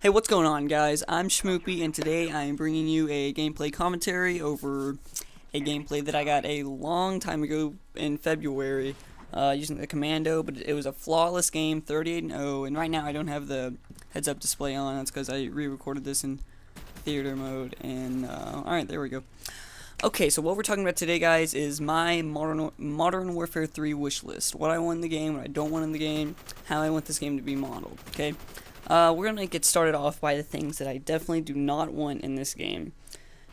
Hey, what's going on, guys? I'm Schmoopy, and today I am bringing you a gameplay commentary over a gameplay that I got a long time ago in February using the Commando, but it was a flawless game, 38-0, and right now I don't have the heads-up display on. That's because I re-recorded this in theater mode, and alright, there we go. Okay, so what we're talking about today, guys, is my Modern Warfare 3 wish list. What I want in the game, what I don't want in the game, how I want this game to be modeled, okay? We're going to get started off by the things that I definitely do not want in this game.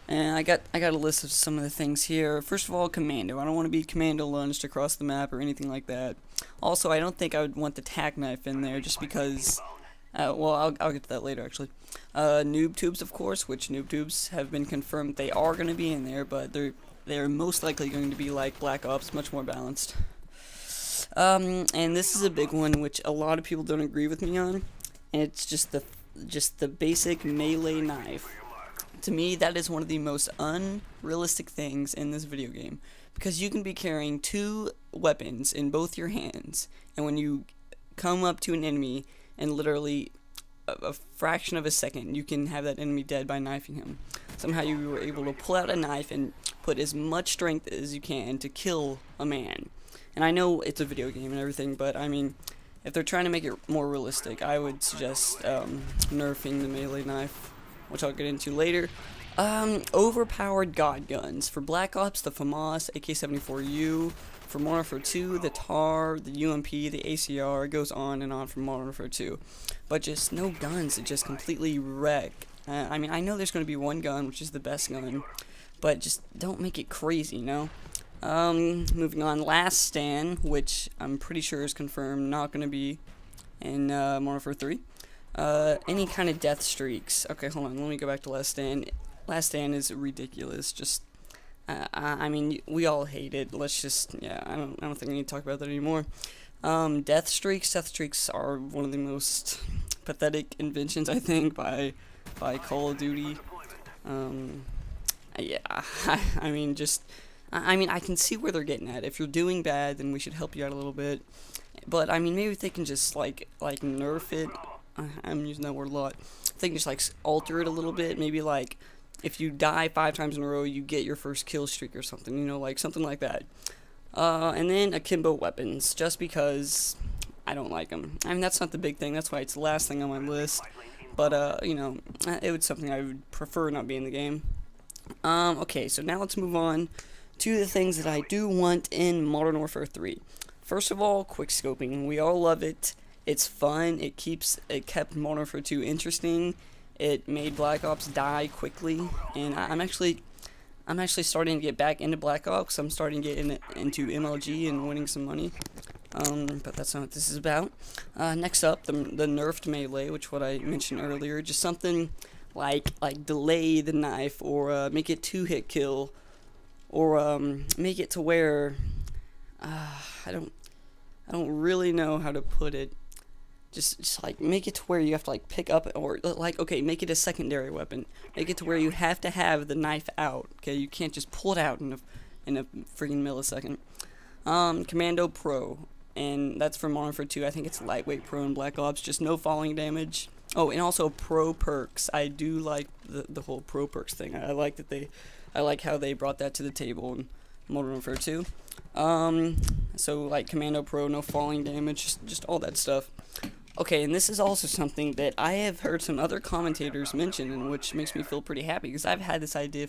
And I got a list of some of the things here. First of all, Commando. I don't want to be Commando lunged across the map or anything like that. Also, I don't think I would want the tack knife in there just because... well, I'll get to that later, actually. Noob tubes, of course, which noob tubes have been confirmed they are going to be in there, but they're most likely going to be like Black Ops, much more balanced. And this is a big one, which a lot of people don't agree with me on. And it's just the basic melee knife. To me, that is one of the most unrealistic things in this video game, because you can be carrying two weapons in both your hands, and when you come up to an enemy, and literally a fraction of a second, you can have that enemy dead by knifing him. Somehow you were able to pull out a knife and put as much strength as you can to kill a man. And I know it's a video game and everything, but I mean, if they're trying to make it more realistic, I would suggest nerfing the melee knife, which I'll get into later. Overpowered god guns. For Black Ops, the FAMAS AK-74U. For Modern Warfare 2, the TAR, the UMP, the ACR. It goes on and on for Modern Warfare 2. But just no guns that just completely wreck. I mean, I know there's going to be one gun, which is the best gun, but just don't make it crazy, you know? Moving on, Last Stand, which I'm pretty sure is confirmed not going to be in Modern Warfare 3. Any kind of death streaks. Okay, hold on, let me go back to Last Stand. Last Stand is ridiculous. Just, I mean, we all hate it. Let's just, yeah, I don't think I need to talk about that anymore. Death streaks. Death streaks are one of the most pathetic inventions, I think, by Call of Duty. Yeah, I mean, just. I mean, I can see where they're getting at. If you're doing bad, then we should help you out a little bit. But, I mean, maybe if they can just, like nerf it. I'm using that word a lot. If they can just, like, alter it a little bit. Maybe, like, if you die 5 times in a row, you get your first kill streak or something. You know, like, something like that. And then akimbo weapons. Just because I don't like them. I mean, that's not the big thing. That's why it's the last thing on my list. But, you know, it was something I would prefer not be in the game. Okay, so now let's move on to the things that I do want in Modern Warfare 3. First of all, quick scoping. We all love it. It's fun. It kept Modern Warfare 2 interesting. It made Black Ops die quickly, and I'm actually starting to get back into Black Ops. I'm starting to get into MLG and winning some money. But that's not what this is about. Next up, the Nerfed Melee, which what I mentioned earlier, just something like delay the knife or make it 2-hit kill. Or make it to where I don't really know how to put it. Just like make it to where you have to like pick up, or like, okay, make it a secondary weapon. Make it to where you have to have the knife out. Okay, you can't just pull it out in a freaking millisecond. Commando Pro, and that's for Modern Warfare 2. I think it's lightweight Pro in Black Ops, just no falling damage. Oh, and also Pro perks. I do like the whole Pro perks thing. I like how they brought that to the table in Modern Warfare 2. So like Commando Pro, no falling damage, just all that stuff. Okay, and this is also something that I have heard some other commentators mention, and which makes me feel pretty happy, because I've had this idea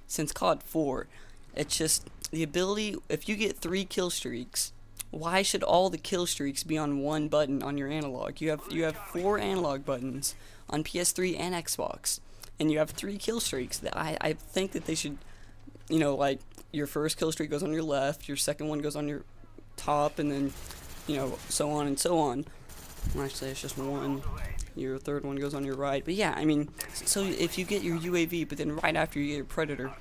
since COD 4. It's just the ability, if you get 3 kill streaks, why should all the kill streaks be on one button on your analog? You have 4 analog buttons on PS3 and Xbox. And you have 3 kill streaks. That I think that they should, you know, like, your first kill streak goes on your left, your second one goes on your top, and then, you know, so on and so on. Well, actually, it's just one. Your third one goes on your right. But yeah, I mean, so if you get your UAV, but then right after you get your Predator,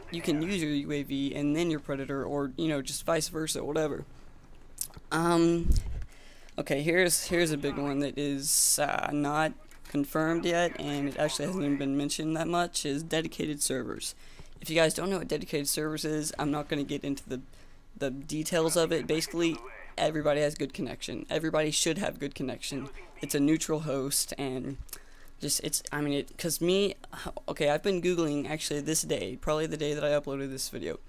you can use your UAV and then your Predator, or, you know, just vice versa, whatever. Okay, here's a big one that is not confirmed yet, and it actually hasn't even been mentioned that much, is dedicated servers. If you guys don't know what dedicated servers is, I'm not going to get into the details of it. Basically, everybody has good connection. Everybody should have good connection. It's a neutral host, and just it's I mean it because me okay, I've been googling actually this day, probably the day that I uploaded this video,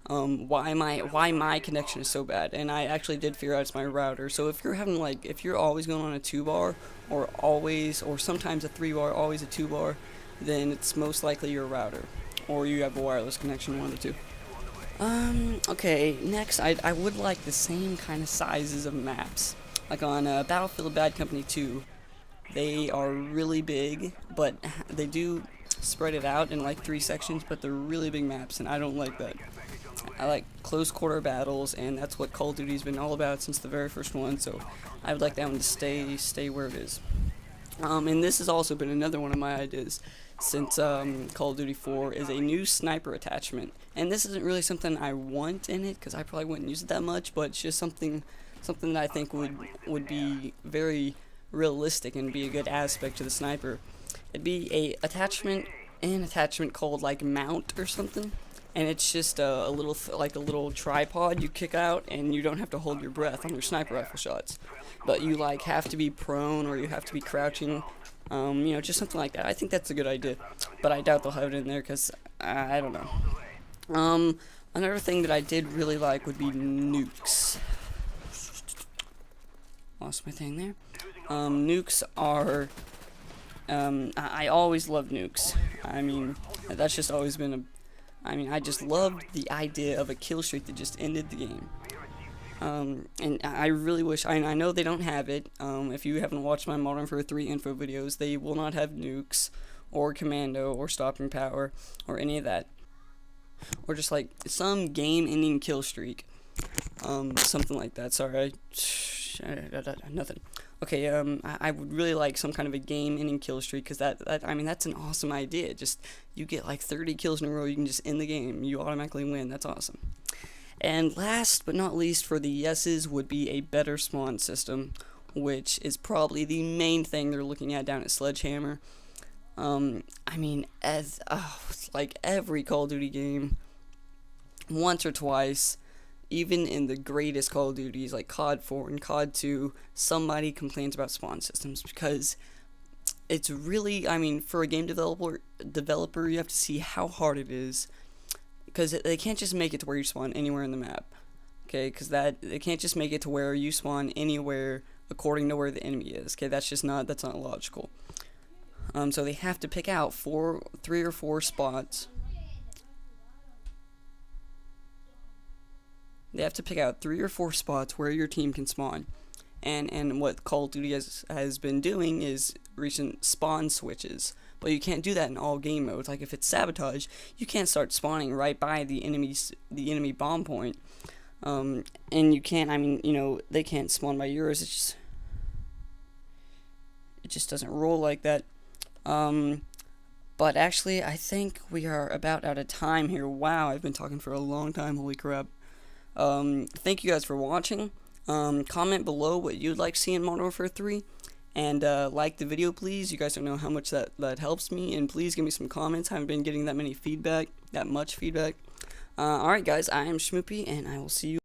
why my connection is so bad, and I actually did figure out it's my router. So if you're having if you're always going on a 2-bar or sometimes a 3-bar, always a 2-bar, then it's most likely your router or you have a wireless connection, one of the two. Okay, next I would like the same kind of sizes of maps. Like on Battlefield Bad Company 2, they are really big, but they do spread it out in like 3 sections, but they're really big maps, and I don't like that. I like close quarter battles, and that's what Call of Duty's been all about since the very first one, so I would like that one to stay where it is. And this has also been another one of my ideas since Call of Duty 4 is a new sniper attachment. And this isn't really something I want in it, because I probably wouldn't use it that much, but it's just something that I think would be very realistic and be a good aspect to the sniper. It'd be an attachment called like mount or something, and it's just a little tripod you kick out, and you don't have to hold your breath on your sniper rifle shots, but you like have to be prone or you have to be crouching, you know, just something like that. I think that's a good idea, but I doubt they'll have it in there because I don't know. Another thing that I did really like would be nukes. Lost my thing there. Nukes are, I always loved nukes. I mean, that's just always been I just loved the idea of a kill streak that just ended the game. And I really wish, I know they don't have it. If you haven't watched my Modern Warfare 3 info videos, they will not have nukes, or commando, or stopping power, or any of that. Or just like some game-ending kill streak. Something like that. Sorry, nothing. Okay, I would really like some kind of a game-ending kill streak, because I mean, that's an awesome idea. Just, you get like 30 kills in a row, you can just end the game, you automatically win. That's awesome. And last but not least for the yeses would be a better spawn system, which is probably the main thing they're looking at down at Sledgehammer. I mean, like every Call of Duty game, once or twice, even in the greatest Call of Duties like COD 4 and COD 2, somebody complains about spawn systems, because it's really, I mean, for a game developer, you have to see how hard it is, because they can't just make it to where you spawn anywhere in the map, okay, because they can't just make it to where you spawn anywhere according to where the enemy is, okay, that's not logical. So they have to pick out 3 or 4 spots. They have to pick out 3 or 4 spots where your team can spawn. And what Call of Duty has been doing is recent spawn switches. But you can't do that in all game modes. Like if it's sabotage, you can't start spawning right by the enemy bomb point. And you can't, I mean, you know, they can't spawn by yours. It just doesn't roll like that. But actually, I think we are about out of time here. Wow, I've been talking for a long time. Holy crap. Thank you guys for watching. Comment below what you'd like to see in Modern Warfare 3. And like the video, please. You guys don't know how much that helps me. And please give me some comments. I haven't been getting that much feedback. Alright guys, I am Schmoopy, and I will see you